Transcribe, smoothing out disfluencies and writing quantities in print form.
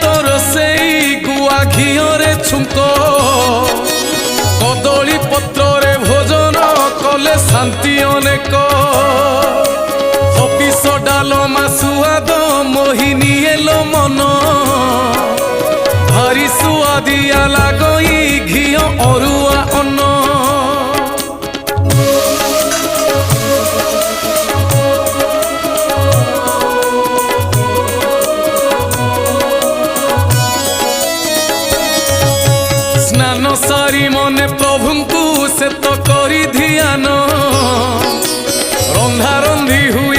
তোর সেই গুয়া ঘিওরে ছুঙ্ক কদলী পত্রে ভোজন কলে শান্তি অনেক হবিষ ডালমা সুয়াদ মোহিনী এলো মন ভারি সুয়াদিয়া লাগই ঘিও অরুয়া অন্ন স্নান সারি মনে প্রভুঙ্কু সে তো করি ধ্যান রন্ধা রন্ধি হুই